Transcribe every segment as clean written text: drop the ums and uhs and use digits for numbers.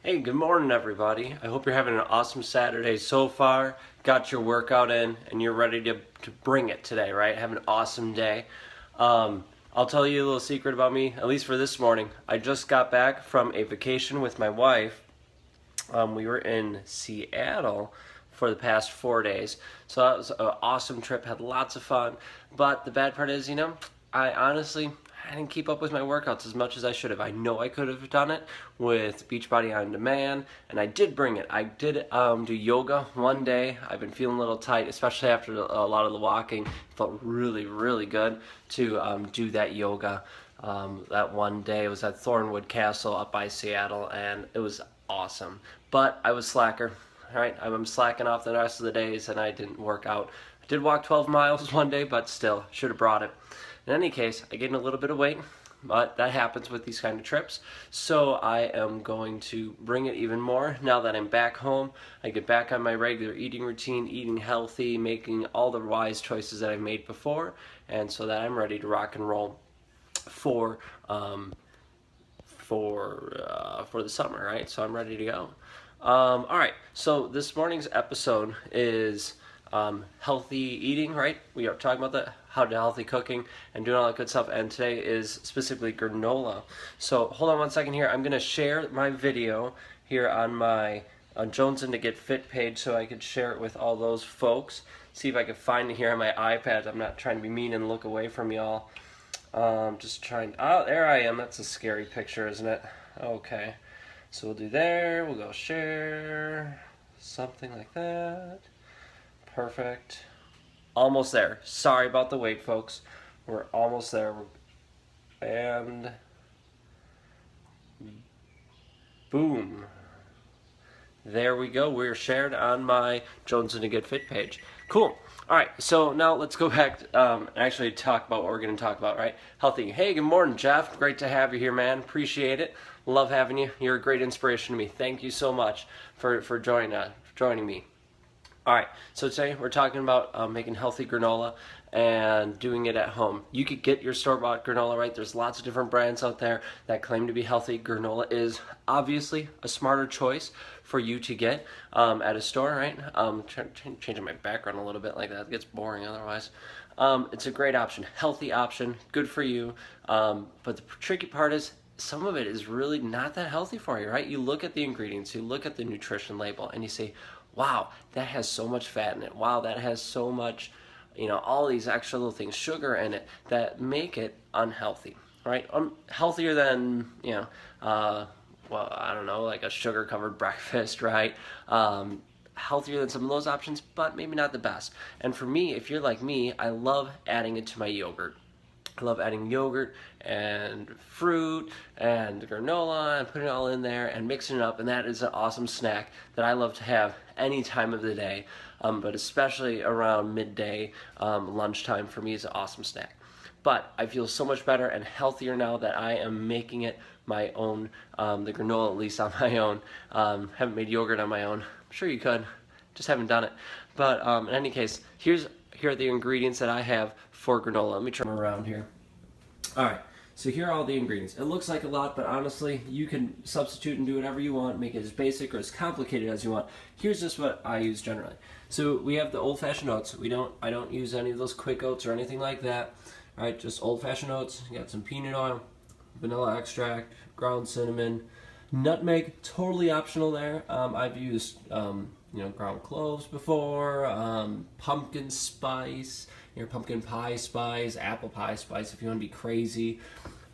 Hey, good morning everybody. I hope you're having an awesome Saturday so far. Got your workout in and you're ready to bring it today, right? Have an awesome day. I'll tell you a little secret about me, at least for this morning. I just got back from a vacation with my wife. We were in Seattle for the past 4 days. So that was an awesome trip, had lots of fun. But the bad part is, I didn't keep up with my workouts as much as I should have. I know I could have done it with Beachbody On Demand, and I did bring it. I did do yoga one day. I've been feeling a little tight, especially after a lot of the walking. It felt really, really good to do that yoga. That one day it was at Thornwood Castle up by Seattle, and it was awesome. But I was slacker, right? I'm slacking off the rest of the days, and I didn't work out. I did walk 12 miles one day, but still, should have brought it. In any case, I gained a little bit of weight, but that happens with these kind of trips. So I am going to bring it even more now that I'm back home. I get back on my regular eating routine, eating healthy, making all the wise choices that I've made before, and so that I'm ready to rock and roll for the summer, right? So I'm ready to go. All right. So this morning's episode is healthy eating, right? We are talking about that, how to healthy cooking and doing all that good stuff, and today is specifically granola. So hold on one second here. I'm gonna share my video here on my Jonesin to Get Fit page so I could share it with all those folks. See if I can find it here on my iPad. I'm not trying to be mean and look away from y'all. Just trying. Oh, there I am. That's a scary picture, isn't it? Okay. So we'll do there. We'll go share. Something like that. Perfect. Almost there. Sorry about the wait, folks. We're almost there. And boom. There we go. We're shared on my Jonesin to Get Fit page. Cool. All right. So now let's go back and actually talk about what we're going to talk about, right? Healthy. Hey, good morning, Jeff. Great to have you here, man. Appreciate it. Love having you. You're a great inspiration to me. Thank you so much for joining me. All right, so today we're talking about making healthy granola and doing it at home. You could get your store-bought granola, right? There's lots of different brands out there that claim to be healthy. Granola is obviously a smarter choice for you to get at a store, right? Changing my background a little bit like that. It gets boring otherwise. It's a great option, healthy option, good for you. But the tricky part is some of it is really not that healthy for you, right? You look at the ingredients, you look at the nutrition label, and you say, wow, that has so much fat in it. Wow, that has so much, all these extra little things, sugar in it, that make it unhealthy, right? Healthier than, well, I don't know, like a sugar-covered breakfast, right? Healthier than some of those options, but maybe not the best. And for me, if you're like me, I love adding it to my yogurt. I love adding yogurt and fruit and granola and putting it all in there and mixing it up, and that is an awesome snack that I love to have any time of the day, but especially around midday, lunchtime for me is an awesome snack. But I feel so much better and healthier now that I am making it my own, the granola at least on my own. Haven't made yogurt on my own. I'm sure you could, just haven't done it. But in any case, here are the ingredients that I have for granola. Let me turn them around here. All right, so here are all the ingredients. It looks like a lot, but honestly, you can substitute and do whatever you want, make it as basic or as complicated as you want. Here's just what I use generally. So we have the old-fashioned oats. I don't use any of those quick oats or anything like that. All right, just old-fashioned oats. You got some peanut oil, vanilla extract, ground cinnamon, nutmeg, totally optional there. I've used ground cloves before, pumpkin spice, your pumpkin pie spice, apple pie spice if you want to be crazy.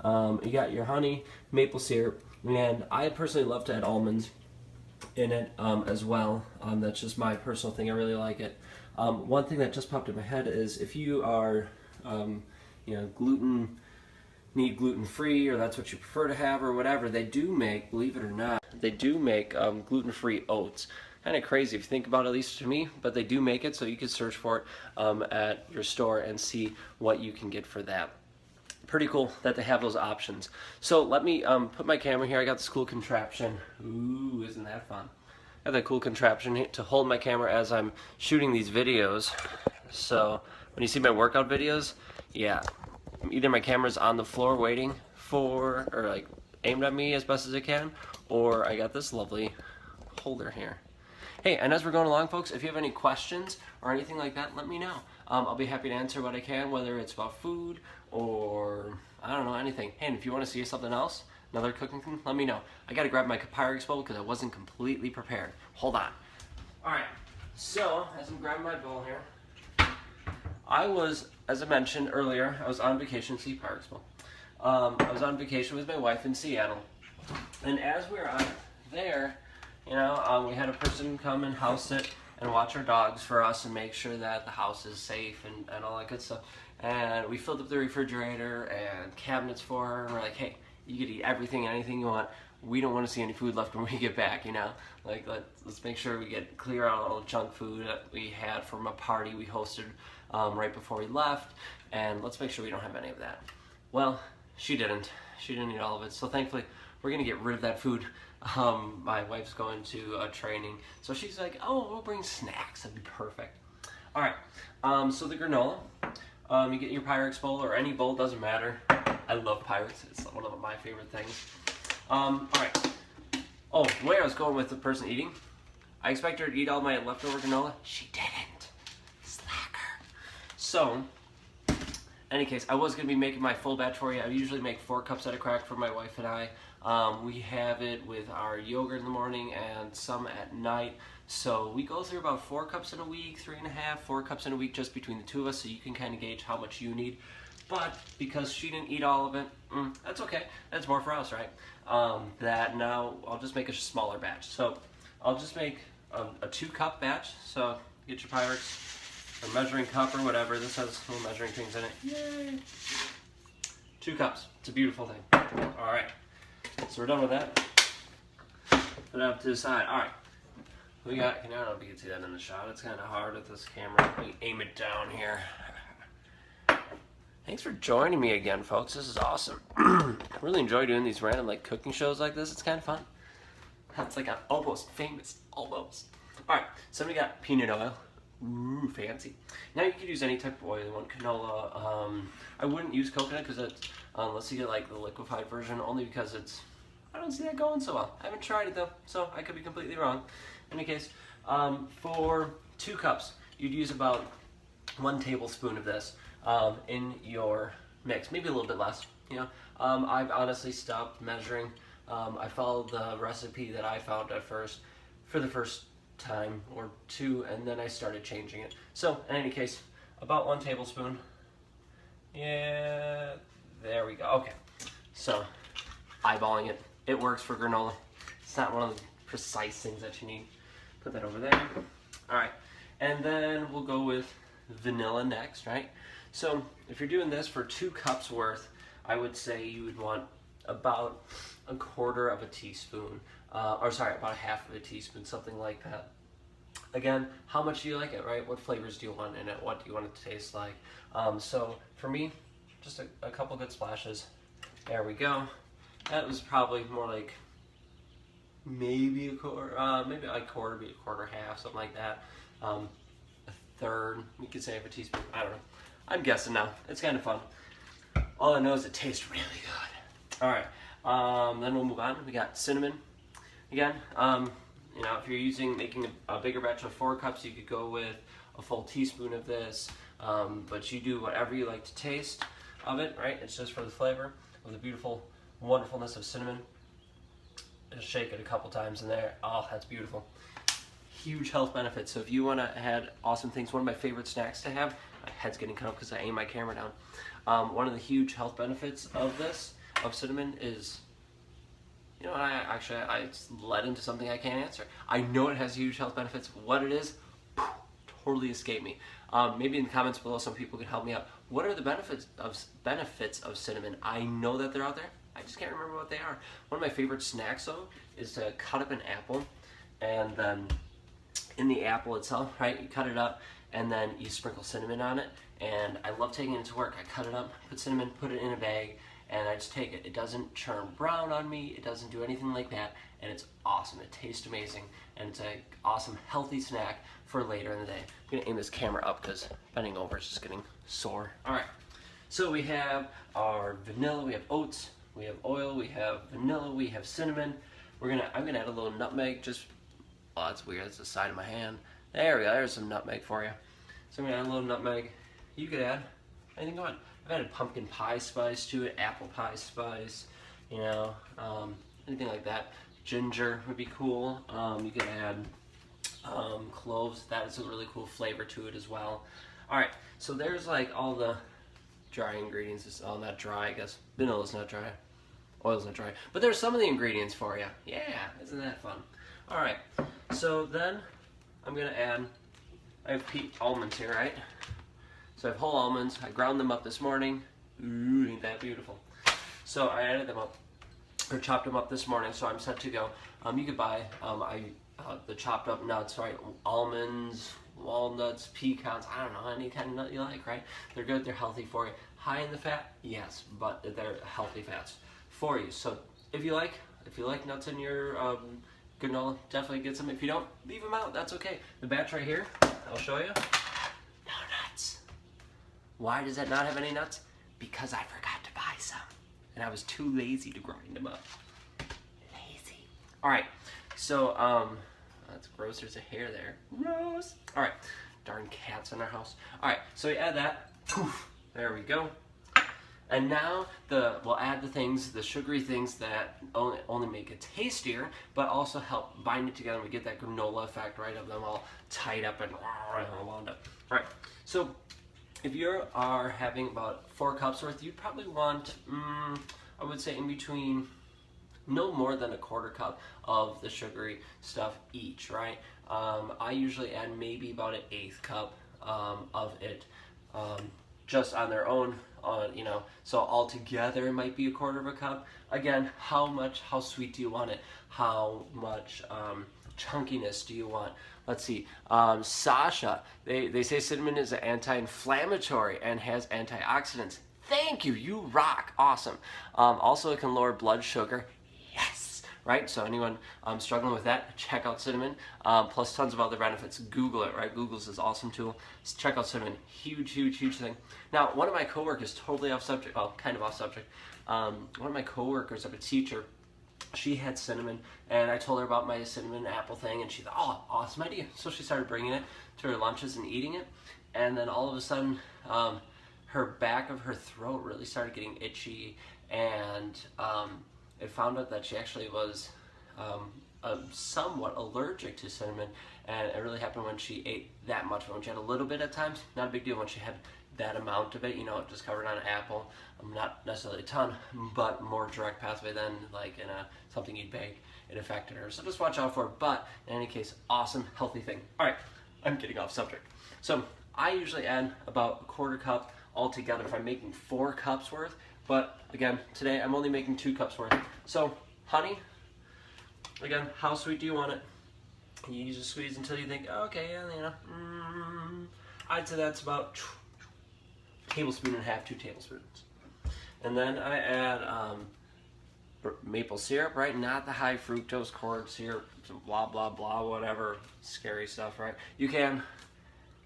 You got your honey, maple syrup, and I personally love to add almonds in it as well. That's just my personal thing. I really like it. One thing that just popped in my head is if you are, need gluten-free, or that's what you prefer to have or whatever, they do make, believe it or not, they do make gluten-free oats. Kind of crazy if you think about it, at least to me, but they do make it, so you can search for it at your store and see what you can get for that. Pretty cool that they have those options. So let me put my camera here. I got this cool contraption. Ooh, isn't that fun? I have that cool contraption to hold my camera as I'm shooting these videos. So when you see my workout videos, yeah, either my camera's on the floor waiting for, or like aimed at me as best as it can, or I got this lovely holder here. Hey, and as we're going along, folks, if you have any questions or anything like that, let me know. I'll be happy to answer what I can, whether it's about food or, I don't know, anything. Hey, and if you want to see something else, another cooking thing, let me know. I got to grab my Pyrex bowl because I wasn't completely prepared. Hold on. All right, so as I'm grabbing my bowl here, I was, as I mentioned earlier, I was on vacation, see Pyrex bowl. I was on vacation with my wife in Seattle, and as we were out there, you know, we had a person come and house sit and watch our dogs for us and make sure that the house is safe and all that good stuff. And we filled up the refrigerator and cabinets for her. And we're like, hey, you could eat everything, anything you want. We don't want to see any food left when we get back, you know? Like, let's make sure we clear out all the junk food that we had from a party we hosted right before we left. And let's make sure we don't have any of that. Well, she didn't. She didn't eat all of it. So thankfully, we're going to get rid of that food. My wife's going to training, so she's like, oh, we'll bring snacks, that'd be perfect. All right, so the granola, you get your Pyrex bowl or any bowl, doesn't matter. I love Pyrex, it's one of my favorite things. All right, oh, the way I was going with the person eating, I expect her to eat all my leftover granola. She didn't. Slacker. So, in any case, I was going to be making my full batch for you. I usually make 4 cups at a crack for my wife and I. We have it with our yogurt in the morning and some at night. So we go through about 4 cups in a week, 3.5, 4 cups in a week just between the two of us, so you can kind of gauge how much you need. But because she didn't eat all of it, that's okay. That's more for us, right? That now I'll just make a smaller batch. So I'll just make a 2-cup batch. So get your Pyrex or measuring cup or whatever. This has little measuring things in it. Yay! 2 cups. It's a beautiful thing. All right. So we're done with that. Put it up to the side. All right. We got, I don't know if you can see that in the shot. It's kind of hard with this camera. Let me aim it down here. Thanks for joining me again, folks. This is awesome. I really enjoy doing these random like cooking shows like this. It's kind of fun. It's like I'm almost famous. Almost. All right. So we got peanut oil. Ooh, fancy. Now you could use any type of oil you want. Canola. I wouldn't use coconut because it's unless you get like the liquefied version, only because I don't see that going so well. I haven't tried it though, so I could be completely wrong. In any case, for 2 cups, you'd use about 1 tablespoon of this in your mix, maybe a little bit less. You know, I've honestly stopped measuring. I followed the recipe that I found at first for the first time or 2, and then I started changing it. So in any case, about 1 tablespoon. Yeah, there we go. Okay, so eyeballing it. It works for granola. It's not one of the precise things that you need. Put that over there. All right, and then we'll go with vanilla next, right? So if you're doing this for 2 cups worth, I would say you would want about 1/4 of a teaspoon, or sorry, about 1/2 of a teaspoon, something like that. Again, how much do you like it, right? What flavors do you want in it? What do you want it to taste like? So for me, just a couple good splashes. There we go. That was probably more like maybe a quarter, maybe a quarter, be a quarter, half, something like that. A third, you could say, of a teaspoon. I don't know. I'm guessing now. It's kind of fun. All I know is it tastes really good. All right. Then we'll move on. We got cinnamon. Again, you know, if you're making a bigger batch of 4 cups, you could go with a full teaspoon of this. But you do whatever you like to taste of it, right? It's just for the flavor of the beautiful wonderfulness of cinnamon. Just shake it a couple times in there. Oh, that's beautiful. Huge health benefits. So if you want to add awesome things, one of my favorite snacks to have, my head's getting cut off because I aim my camera down. One of the huge health benefits of cinnamon is, you know, I led into something I can't answer. I know it has huge health benefits. What it is, totally escaped me. Maybe in the comments below, some people could help me out. What are the benefits of cinnamon? I know that they're out there. I just can't remember what they are. One of my favorite snacks, though, is to cut up an apple, and then in the apple itself, right, you cut it up, and then you sprinkle cinnamon on it. And I love taking it to work. I cut it up, put cinnamon, put it in a bag, and I just take it. It doesn't churn brown on me. It doesn't do anything like that, and it's awesome. It tastes amazing, and it's an awesome, healthy snack for later in the day. I'm gonna aim this camera up because bending over is just getting sore. All right, so we have our vanilla, we have oats, we have oil, we have vanilla, we have cinnamon. I'm gonna add a little nutmeg. Just, oh, that's weird. That's the side of my hand. There we go. There's some nutmeg for you. So I'm gonna add a little nutmeg. You could add anything you want. I've added pumpkin pie spice to it, apple pie spice, you know, anything like that. Ginger would be cool. You could add cloves. That is a really cool flavor to it as well. All right, so there's like all the dry ingredients. It's all not dry, I guess. Vanilla's not dry. Oil's not dry. But there's some of the ingredients for you. Yeah, isn't that fun? All right, so then I'm gonna add, I have peat almonds here, right? So I have whole almonds. I ground them up this morning. Ooh, ain't that beautiful? So I added them up, or chopped them up this morning, so I'm set to go. You could buy the chopped up nuts, right? Almonds, walnuts, pecans, I don't know, any kind of nut you like, right? They're good, they're healthy for you. High in the fat? Yes, but they're healthy fats for you. So if you like nuts in your granola, definitely get some. If you don't, leave them out, that's okay. The batch right here, I'll show you. No nuts. Why does that not have any nuts? Because I forgot to buy some. And I was too lazy to grind them up. Lazy. All right, so that's gross, there's a hair there. Gross. All right, darn cats in our house. All right, so we add that. Poof, there we go. And now we'll add the sugary things that only make it tastier, but also help bind it together. And we get that granola effect, right, of them all tied up and wound up. All right, so if you are having about 4 cups worth, you'd probably want, I would say in between no more than a 1/4 cup of the sugary stuff each, right? I usually add maybe about an 1/8 cup of it just on their own, you know, so all together it might be a 1/4 cup. Again, how sweet do you want it? How much chunkiness do you want? Let's see, Sasha, they say cinnamon is anti-inflammatory and has antioxidants. Thank you, you rock, awesome. Also it can lower blood sugar. Yes, right? So anyone struggling with that, check out cinnamon, plus tons of other benefits. Google it, right? Google's this awesome tool. Check out cinnamon, huge thing. Now, one of my coworkers, totally off subject, well, kind of off subject, one of my coworkers, I'm a teacher, she had cinnamon, and I told her about my cinnamon apple thing, and she thought, oh, awesome idea. So she started bringing it to her lunches and eating it, and then all of a sudden, her back of her throat really started getting itchy, and it found out that she actually was somewhat allergic to cinnamon, and it really happened when she ate that much. When she had a little bit at times, not a big deal. When she had that amount of it, you know, just covered on an apple, not necessarily a ton, but more direct pathway than like in something you'd bake, it affected her. So just watch out for it, but in any case, awesome, healthy thing. All right, I'm getting off subject. So I usually add about a 1/4 cup altogether if I'm making 4 cups worth, but again, today I'm only making 2 cups worth. So honey, again, how sweet do you want it? You just squeeze until you think, okay, yeah, you know, I'd say that's about 1.5 tablespoons, 2 tablespoons. And then I add maple syrup, right? Not the high fructose corn syrup, blah, blah, blah, whatever scary stuff, right? You can,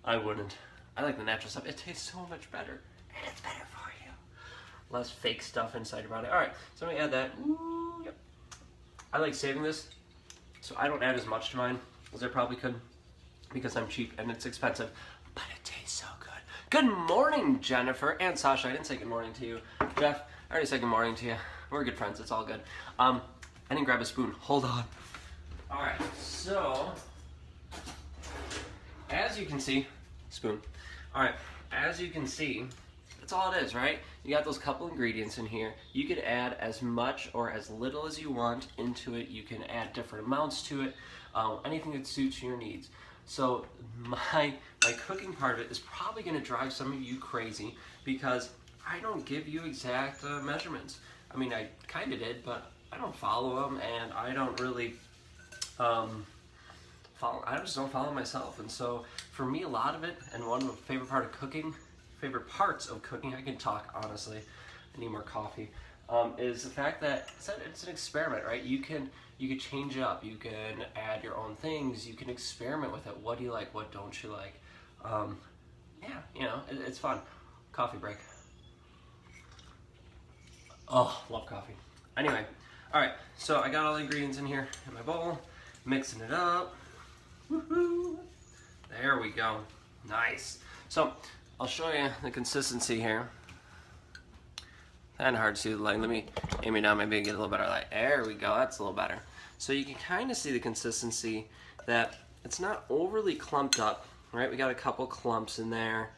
I wouldn't. I like the natural stuff. It tastes so much better, and it's better for you. Less fake stuff inside your body. All right, so I'm gonna add that. Ooh, yep. I like saving this, so I don't add as much to mine as I probably could because I'm cheap and it's expensive, but it tastes so good. Good morning, Jennifer and Sasha. I didn't say good morning to you. Jeff, I already said good morning to you. We're good friends, it's all good. I didn't grab a spoon, hold on. All right, so, as you can see, spoon. All right, as you can see, that's all it is, right? You got those couple ingredients in here. You could add as much or as little as you want into it. You can add different amounts to it, anything that suits your needs. So my cooking part of it is probably gonna drive some of you crazy because I don't give you exact measurements. I mean, I kind of did, but I don't follow them, and I don't really I just don't follow myself. And so for me, a lot of it, and one of the favorite parts of cooking, I can talk honestly, I need more coffee, is the fact that it's an experiment, right? You can change it up, you can add your own things, you can experiment with it. What do you like, what don't you like? Yeah, you know, it's fun. Coffee break. Oh, love coffee. Anyway, all right, so I got all the ingredients in here in my bowl, mixing it up. Woohoo! There we go. Nice. So I'll show you the consistency here. Kind of hard to see the light. Let me aim it down, maybe get a little better light. There we go, that's a little better. So you can kind of see the consistency that it's not overly clumped up, right? We got a couple clumps in there,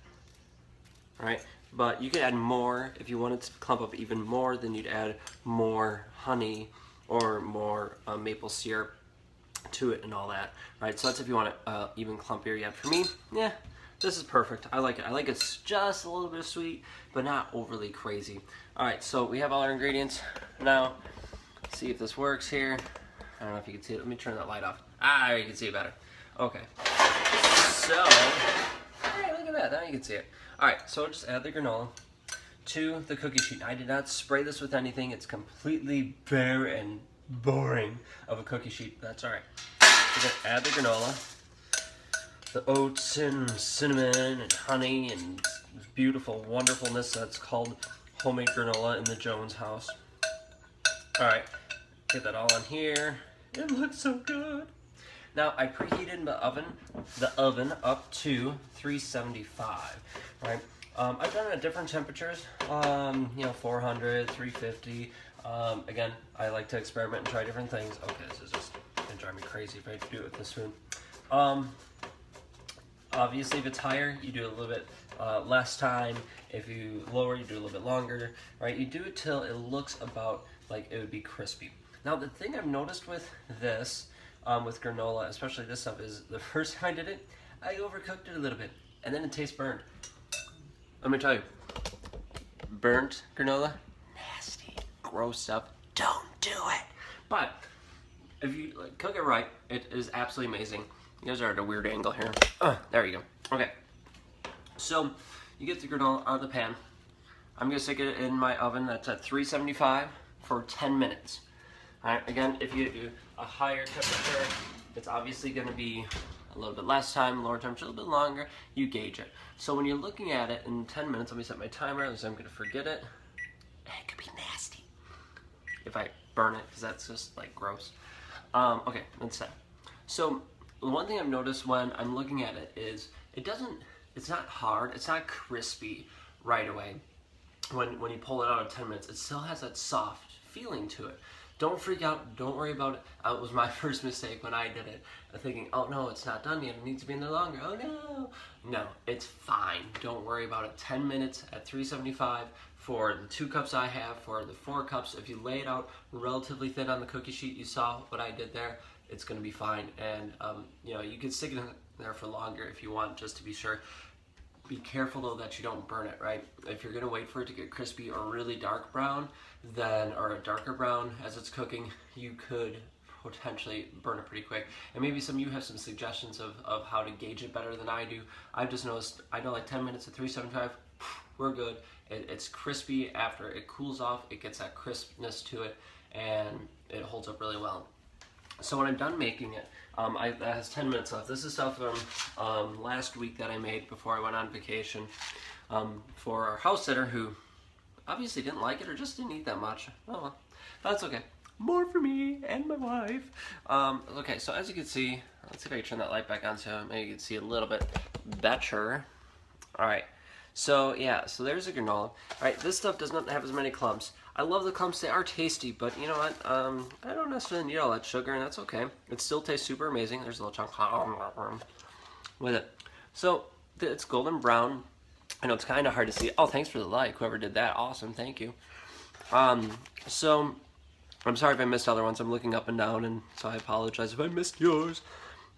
right? But you could add more. If you wanted to clump up even more, then you'd add more honey or more maple syrup to it and all that, right? So that's if you want it even clumpier yet. For me, yeah, this is perfect. I like it. I like it's just a little bit sweet, but not overly crazy. All right, so we have all our ingredients. Now, see if this works here. I don't know if you can see it. Let me turn that light off. Ah, you can see it better. Okay. So, all right, look at that. Now you can see it. All right, so I'll just add the granola to the cookie sheet. I did not spray this with anything. It's completely bare and boring of a cookie sheet. That's all right. We're gonna add the granola, the oats and cinnamon and honey and beautiful wonderfulness that's called homemade granola in the Jones house. All right, get that all on here. It looks so good. Now I preheated the oven up to 375, right? I've done it at different temperatures, you know, 400, 350. Again, I like to experiment and try different things. Okay, this is just gonna drive me crazy if I do it with this spoon. Obviously, if it's higher, you do a little bit less time. If you lower, you do a little bit longer, right? You do it till it looks about like it would be crispy. Now, the thing I've noticed with this, with granola, especially this stuff, is the first time I did it, I overcooked it a little bit, and then it tastes burnt. Let me tell you, burnt granola, nasty, gross stuff. Don't do it. But if you cook it right, it is absolutely amazing. You guys are at a weird angle here. There you go. Okay. So you get the granola out of the pan. I'm gonna stick it in my oven that's at 375 for 10 minutes. All right. Again, if you do a higher temperature, it's obviously gonna be a little bit less time, lower temperature, a little bit longer. You gauge it. So when you're looking at it in 10 minutes, let me set my timer, otherwise I'm gonna forget it. It could be nasty if I burn it, because that's just like gross. Okay, that's set. So one thing I've noticed when I'm looking at it is it's not hard, it's not crispy right away. When you pull it out of 10 minutes, it still has that soft feeling to it. Don't freak out, don't worry about it. It was my first mistake when I did it, thinking, oh no, it's not done yet, it needs to be in there longer, oh no. No, it's fine, don't worry about it. 10 minutes at 375 for the 2 cups I have, for the 4 cups. If you lay it out relatively thin on the cookie sheet, you saw what I did there, it's gonna be fine. And you know, you can stick it in there for longer if you want, just to be sure. Be careful though that you don't burn it, right? If you're gonna wait for it to get crispy or really dark brown, then, or a darker brown as it's cooking, you could potentially burn it pretty quick. And maybe some of you have some suggestions of how to gauge it better than I do. I've just noticed, I know like 10 minutes at 375, we're good. It's crispy. After it cools off, it gets that crispness to it, and it holds up really well. So when I'm done making it, that has 10 minutes left. This is stuff from last week that I made before I went on vacation for our house sitter, who obviously didn't like it or just didn't eat that much. Oh well, that's okay. More for me and my wife. Okay, so as you can see, let's see if I can turn that light back on so maybe you can see a little bit better. All right, so yeah, so there's a granola. All right, this stuff does not have as many clumps. I love the clumps, they are tasty, but you know what, I don't necessarily need all that sugar, and that's okay. It still tastes super amazing. There's a little chunk with it. So it's golden brown. I know it's kind of hard to see. Oh, thanks for the like, whoever did that. Awesome, thank you. So I'm sorry if I missed other ones. I'm looking up and down, and so I apologize if I missed yours.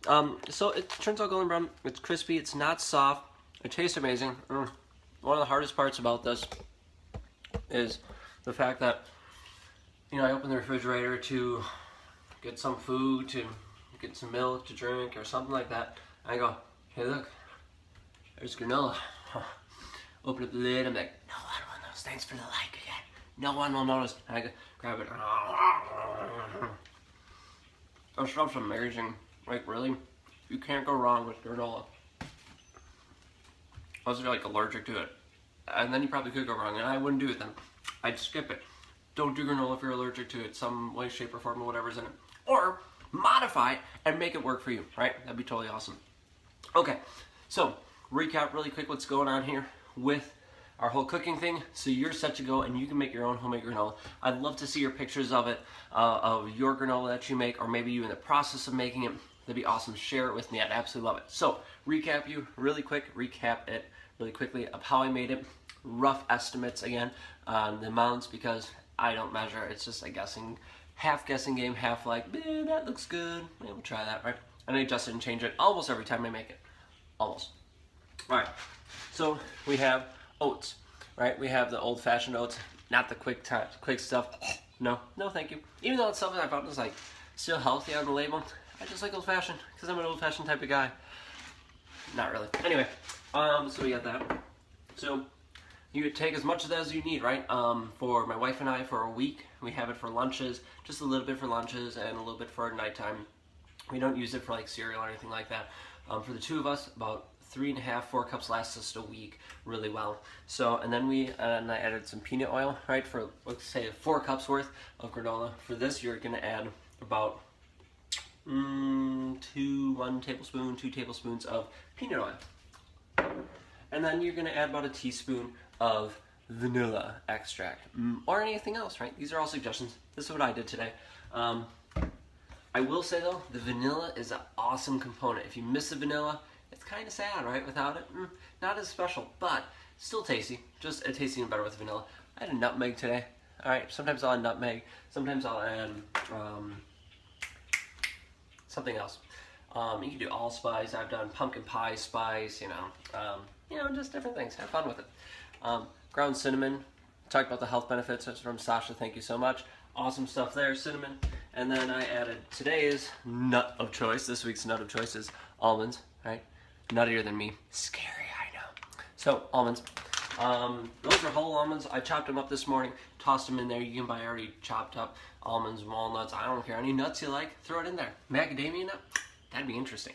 So it turns out golden brown. It's crispy. It's not soft. It tastes amazing. One of the hardest parts about this is the fact that, you know, I open the refrigerator to get some food, to get some milk to drink or something like that. I go, hey look, there's granola. Open up the lid, I'm like, no one will notice. Thanks for the like again. No one will notice. I go, grab it. That stuff's amazing. Like really, you can't go wrong with granola. Unless you're like allergic to it. And then you probably could go wrong, and I wouldn't do it then. I'd skip it. don't do granola if you're allergic to it, some way, shape, or form, or whatever's in it. Or modify it and make it work for you, right? That'd be totally awesome. Okay, so recap really quick what's going on here with our whole cooking thing. So you're set to go and you can make your own homemade granola. I'd love to see your pictures of it, of your granola that you make, or maybe you in the process of making it. That'd be awesome. Share it with me. I'd absolutely love it. So recap it really quickly of how I made it. Rough estimates again on the amounts because I don't measure. It's just a guessing, half guessing game, half like, that looks good. Maybe we'll try that, right? And I adjust it and change it almost every time I make it. Almost. All right. So we have oats, right? We have the old-fashioned oats, not the quick stuff. No, thank you. Even though it's something I found is like still healthy on the label, I just like old-fashioned because I'm an old-fashioned type of guy. Not really. Anyway, so we got that. So you could take as much of that as you need, right? For my wife and I, for a week, we have it for lunches, just a little bit for lunches and a little bit for nighttime. We don't use it for like cereal or anything like that. For the two of us, about 3.5, 4 cups lasts us a week really well. So, and then I added some peanut oil, right, for let's say 4 cups worth of granola. For this, you're gonna add about 2 tablespoons of peanut oil. And then you're gonna add about a teaspoon of vanilla extract, or anything else, right? These are all suggestions. This is what I did today. I will say though, the vanilla is an awesome component. If you miss the vanilla, it's kind of sad, right? Without it, not as special, but still tasty. Just it tastes even better with vanilla. I had a nutmeg today. All right, sometimes I'll add nutmeg. Sometimes I'll add something else. You can do allspice. I've done pumpkin pie spice. Just different things. Have fun with it. Ground cinnamon. Talked about the health benefits. That's from Sasha. Thank you so much. Awesome stuff there, cinnamon. And then I added today's nut of choice. This week's nut of choice is almonds, right? Nuttier than me. Scary, I know. So, almonds. Those are whole almonds. I chopped them up this morning, tossed them in there. You can buy already chopped up almonds, walnuts. I don't care. Any nuts you like, throw it in there. Macadamia nut? That'd be interesting.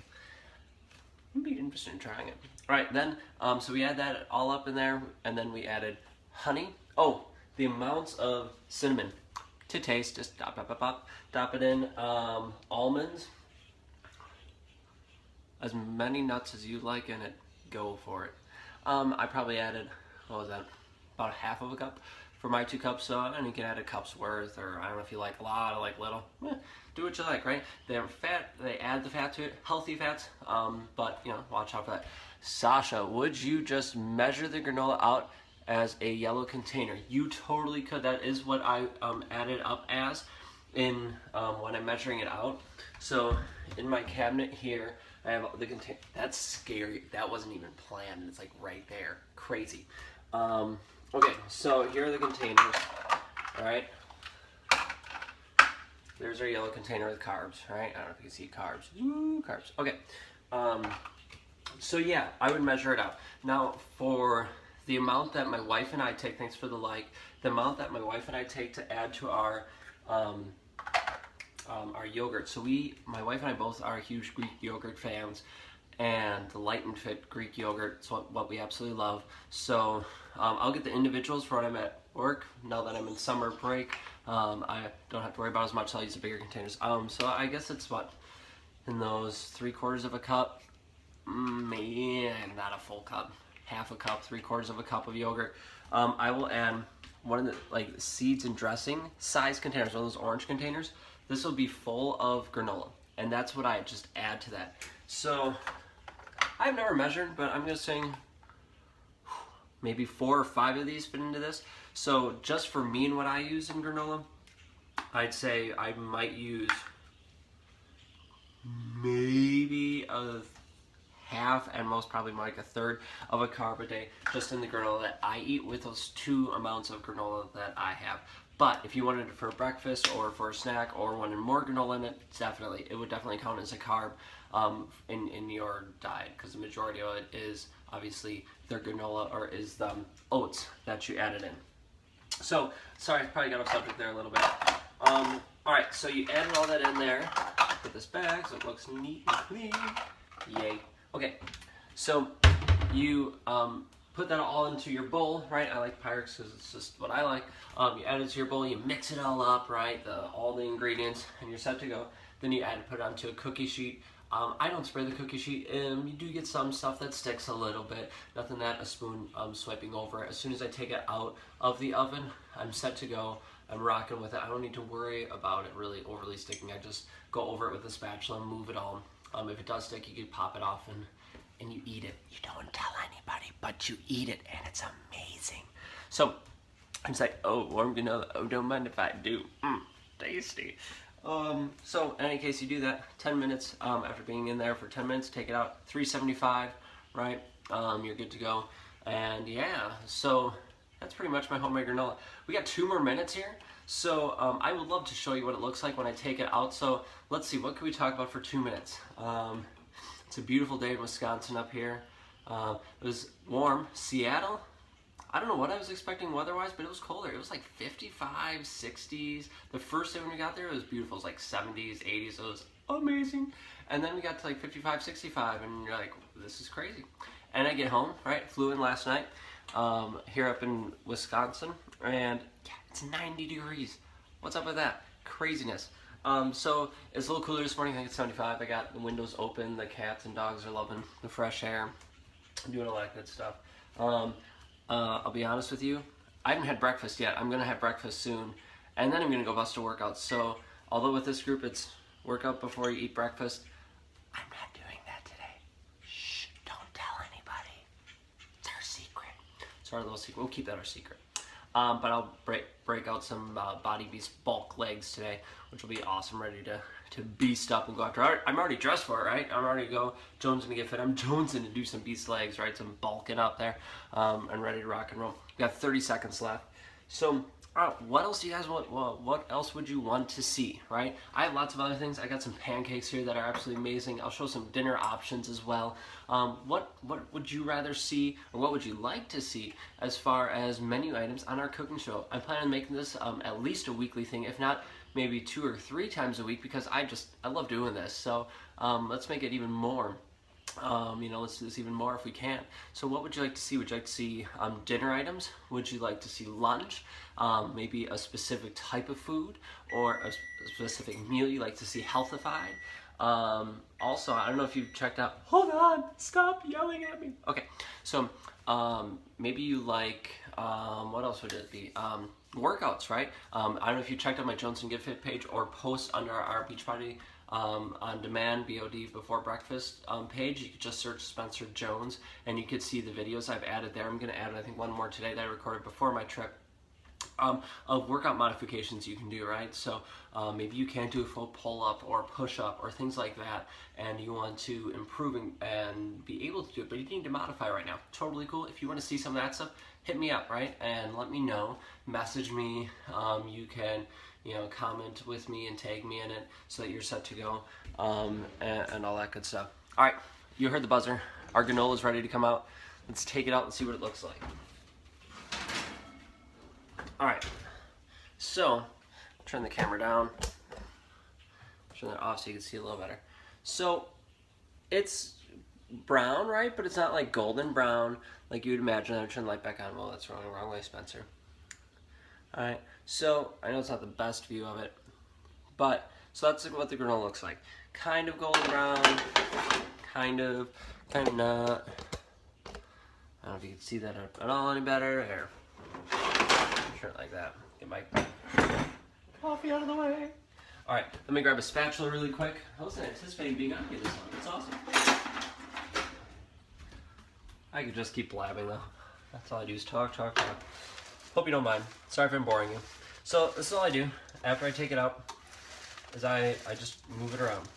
I'd be interested in trying it. All right, then, so we add that all up in there, and then we added honey. Oh, the amounts of cinnamon to taste. Just dop it in. Almonds. As many nuts as you like in it, go for it. I probably added, what was that, about half of a cup for my 2 cups, and you can add a cup's worth, or I don't know if you like a lot or like little. Do what you like, right? They're fat, they add the fat to it, healthy fats, but watch out for that. Sasha, would you just measure the granola out as a yellow container? You totally could. That is what I added up as in when I'm measuring it out. So in my cabinet here, I have the container. That's scary. That wasn't even planned. It's like right there. Crazy. Okay, so here are the containers. All right. There's our yellow container with carbs. All right. I don't know if you can see carbs. Ooh, carbs. Okay. So yeah, I would measure it out. Now for the amount that my wife and I take, thanks for the like, the amount that my wife and I take to add to our yogurt. So my wife and I both are huge Greek yogurt fans, and the Light and Fit Greek yogurt is what we absolutely love. So I'll get the individuals for when I'm at work. Now that I'm in summer break, I don't have to worry about as much, so I'll use the bigger containers. So I guess it's what, in those 3/4 of a cup, maybe not a full cup, half a cup, 3/4 of a cup of yogurt. I will add one of the seeds and dressing size containers, one of those orange containers. This will be full of granola, and that's what I just add to that. So I've never measured, but I'm just saying maybe 4 or 5 of these fit into this. So just for me and what I use in granola, I'd say I might use maybe a half and most probably like a third of a carb a day just in the granola that I eat with those 2 amounts of granola that I have. But if you wanted it for breakfast or for a snack or wanted more granola in it, it would definitely count as a carb in your diet, because the majority of it is obviously the granola or is the oats that you added in. So, sorry, I probably got off subject there a little bit. Alright, so you added all that in there. Put this back so it looks neat and clean. Yay. Okay, so you put that all into your bowl, right? I like Pyrex because it's just what I like. You add it to your bowl, you mix it all up, right? All the ingredients, and you're set to go. Then you put it onto a cookie sheet. I don't spray the cookie sheet. You do get some stuff that sticks a little bit. Nothing that a spoon swiping over. As soon as I take it out of the oven, I'm set to go. I'm rocking with it. I don't need to worry about it really overly sticking. I just go over it with a spatula and move it all. If it does stick, you can pop it off and you eat it. You don't tell anybody, but you eat it, and it's amazing. So I'm just like, oh, warm granola. Oh, don't mind if I do. Tasty. So in any case, you do that 10 minutes after being in there for 10 minutes. Take it out, 375, right? You're good to go. And yeah, so that's pretty much my homemade granola. We got 2 more minutes here. So I would love to show you what it looks like when I take it out. So let's see, what can we talk about for 2 minutes? It's a beautiful day in Wisconsin up here. It was warm. Seattle, I don't know what I was expecting weather-wise, but it was colder. It was like 55, 60s. The first day when we got there, it was beautiful. It was like 70s, 80s. It was amazing. And then we got to like 55, 65, and you're like, this is crazy. And I get home, right? Flew in last night here up in Wisconsin, and yeah, it's 90 degrees. What's up with that? Craziness. So it's a little cooler this morning. I think it's 75. I got the windows open. The cats and dogs are loving the fresh air. I'm doing all that good stuff. I'll be honest with you, I haven't had breakfast yet. I'm going to have breakfast soon, and then I'm going to go bust a workout. So although with this group it's workout before you eat breakfast, I'm not doing that today. Shh, don't tell anybody. It's our secret. It's our little secret. We'll keep that our secret. But I'll break out some Body Beast bulk legs today, which will be awesome, ready to beast up and go after. I'm already dressed for it, right? I'm ready to go jonesing to get fit. I'm jonesing to do some beast legs, right? Some bulking up there, and ready to rock and roll. We got 30 seconds left. So, what else do you guys want? Well, what else would you want to see, right? I have lots of other things. I got some pancakes here that are absolutely amazing. I'll show some dinner options as well. What would you rather see, or what would you like to see as far as menu items on our cooking show? I'm planning on making this at least a weekly thing, if not maybe 2 or 3 times a week, because I love doing this. So let's make it even more. Let's do this even more if we can. So what would you like to see? Would you like to see dinner items? Would you like to see lunch? Maybe a specific type of food or a specific meal you like to see healthified? Also, I don't know if you've checked out, hold on, stop yelling at me. Okay, so maybe you like, what else would it be? Workouts, right? I don't know if you checked out my Jones and Get Fit page or post under our Beachbody on demand BOD before breakfast page. You could just search Spencer Jones and you could see the videos I've added there. I'm going to add, I think, one more today that I recorded before my trip. Of workout modifications you can do, right? So maybe you can't do a full pull-up or push-up or things like that, and you want to improve and be able to do it, but you need to modify right now. Totally cool. If you want to see some of that stuff, hit me up, right? And let me know. Message me. You can, comment with me and tag me in it so that you're set to go, and all that good stuff. All right, you heard the buzzer. Our granola is ready to come out. Let's take it out and see what it looks like. Alright, so turn the camera down, turn it off so you can see a little better. So it's brown, right? But it's not like golden brown like you would imagine. I'm turning the light back on. Well, that's wrong way, Spencer. Alright, so I know it's not the best view of it, but so that's what the granola looks like. Kind of golden brown, kind of not. I don't know if you can see that at all any better. Here. Like that. Get my coffee out of the way. Alright, let me grab a spatula really quick. I wasn't anticipating being on here this long. That's awesome. I could just keep blabbing though. That's all I do is talk. Hope you don't mind. Sorry if I'm boring you. So this is all I do after I take it out is I just move it around.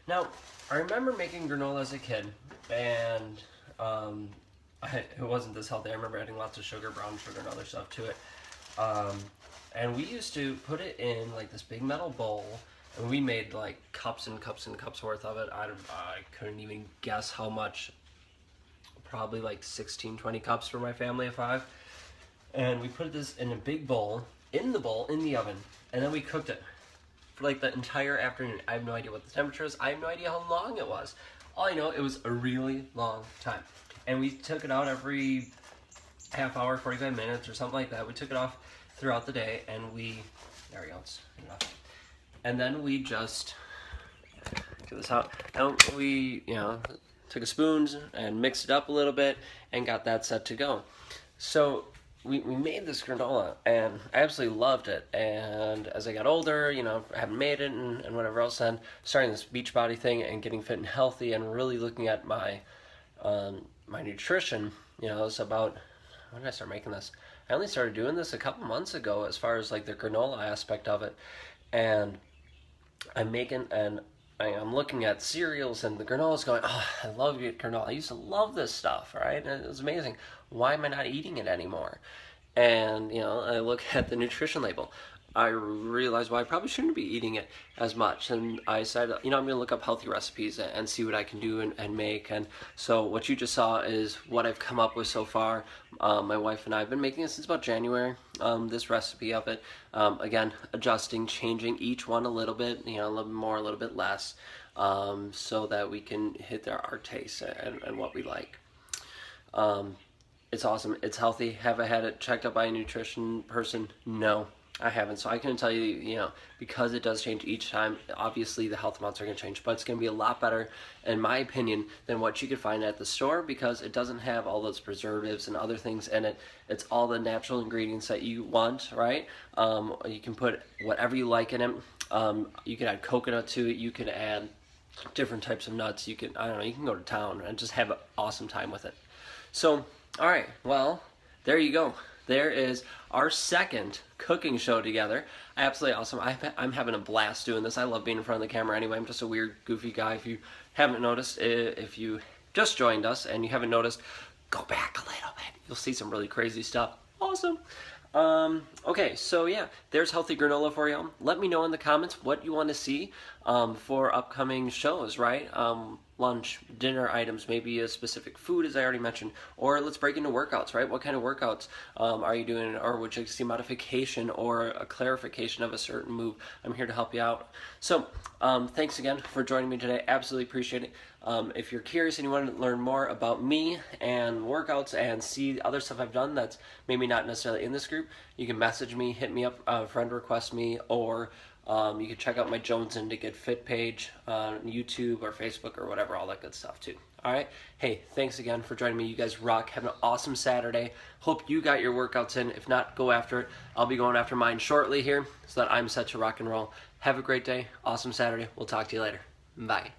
Now, I remember making granola as a kid, and it wasn't this healthy. I remember adding lots of sugar, brown sugar, and other stuff to it. And we used to put it in like this big metal bowl, and we made like cups and cups and cups worth of it. I couldn't even guess how much, probably like 16, 20 cups for my family of 5. And we put this in a big bowl, in the oven, and then we cooked it for like the entire afternoon. I have no idea what the temperature is. I have no idea how long it was. All I know, it was a really long time. And we took it out every half hour, 45 minutes or something like that. We took it off throughout the day, and there we go, it's enough. And then we just get this out. And we, took a spoon and mixed it up a little bit and got that set to go. So we made this granola, and I absolutely loved it. And as I got older, I haven't made it and whatever else, then starting this Beachbody thing and getting fit and healthy and really looking at my my nutrition, it's about, when did I start making this? I only started doing this a couple months ago as far as like the granola aspect of it. And I'm looking at cereals and the granola's going, oh, I love granola. I used to love this stuff, right? And it was amazing. Why am I not eating it anymore? And, I look at the nutrition label. I realized, well, I probably shouldn't be eating it as much. And I decided, I'm going to look up healthy recipes and see what I can do and make. And so what you just saw is what I've come up with so far. My wife and I have been making it since about January, this recipe of it. Again, adjusting, changing each one a little bit, a little bit more, a little bit less, so that we can hit our taste and what we like. It's awesome. It's healthy. Have I had it checked out by a nutrition person? No, I haven't. So I couldn't tell you, because it does change each time. Obviously, the health amounts are going to change, but it's going to be a lot better, in my opinion, than what you could find at the store, because it doesn't have all those preservatives and other things in it. It's all the natural ingredients that you want, right? You can put whatever you like in it. You can add coconut to it. You can add different types of nuts. You can, you can go to town and just have an awesome time with it. So, all right, well, there you go. There is our second cooking show together. Absolutely awesome. I'm having a blast doing this. I love being in front of the camera anyway. I'm just a weird, goofy guy. If you haven't noticed, if you just joined us and you haven't noticed, go back a little bit. You'll see some really crazy stuff. Awesome. Okay, so yeah, there's healthy granola for you. Let me know in the comments what you want to see for upcoming shows, right? Lunch, dinner items, maybe a specific food, as I already mentioned, or let's break into workouts, right? What kind of workouts are you doing, or would you see modification or a clarification of a certain move? I'm here to help you out. So thanks again for joining me today. Absolutely appreciate it. If you're curious and you want to learn more about me and workouts and see other stuff I've done that's maybe not necessarily in this group, you can message me, hit me up, friend request me, or you can check out my Jones to Get Fit page on YouTube or Facebook or whatever, all that good stuff too. All right. Hey, thanks again for joining me. You guys rock. Have an awesome Saturday. Hope you got your workouts in. If not, go after it. I'll be going after mine shortly here so that I'm set to rock and roll. Have a great day. Awesome Saturday. We'll talk to you later. Bye.